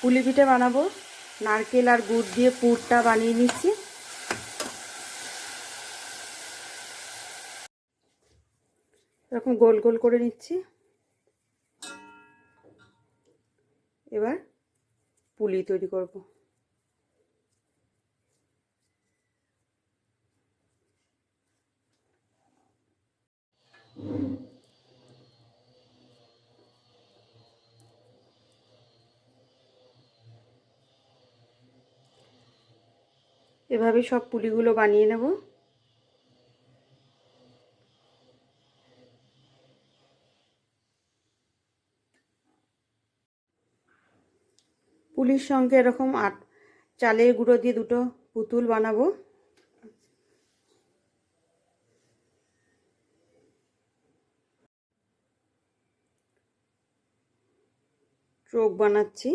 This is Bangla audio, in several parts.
পুলি পিঠে বানাবো। নারকেল আর গুড় দিয়ে পুরটা বানিয়ে নিচ্ছি। এরকম গোল গোল করে নিচ্ছি। এবার পুলি তৈরি করব। এভাবে সব পুলিগুলো বানিয়ে নেব। পুলির সঙ্গে এরকম চালের গুঁড়ো দিয়ে দুটো পুতুল বানাবো। চোখ বানাচ্ছি।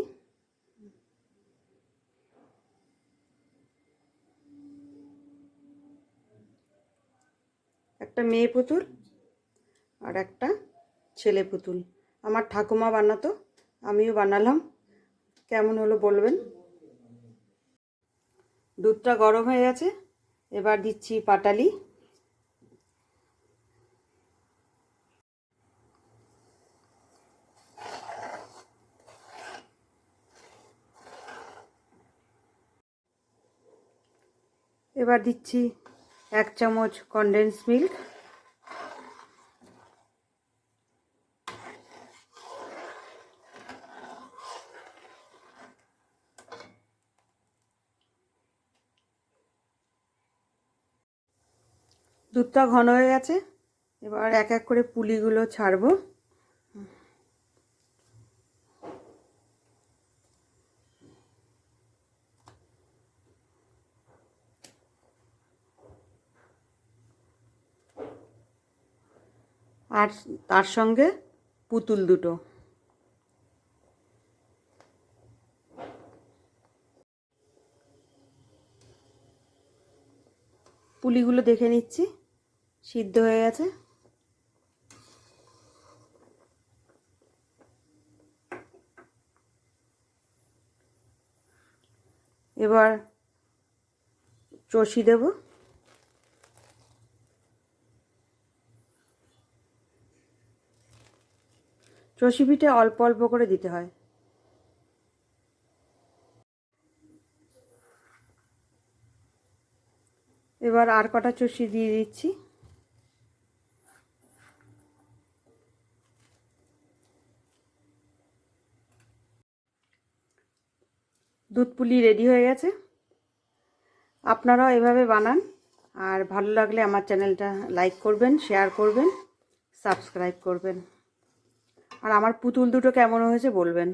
একটা মেয়ে পুতুল আর একটা ছেলে পুতুল। আমার ঠাকুমা বানাতো, আমিও বানালাম। কেমন হলো বলবেন। দুধটা গরম হয়ে গেছে, এবার দিচ্ছি পাটালি। এবার দিচ্ছি 1 চামচ কনডেন্স মিল্ক। দুধটা ঘন হয়ে গেছে, এবার এক এক করে পুলিগুলো ছাড়বো। আর তার সঙ্গে পুতুল দুটো। পুলিগুলো দেখে নিচ্ছি সিদ্ধ হয়ে গেছে। এবার চষি দেব। চষি পিঠে অল্প অল্প করে দিতে হয়। এবার আর কটা চষি দিয়ে দিচ্ছি। দুধ পুলি রেডি হয়ে গেছে। আপনারাও এভাবে বানান। আর ভালো লাগলে আমার চ্যানেলটা লাইক করবেন, শেয়ার করবেন, সাবস্ক্রাইব করবেন। আর আমার পুতুল দুটো কেমন হয়েছে বলবেন।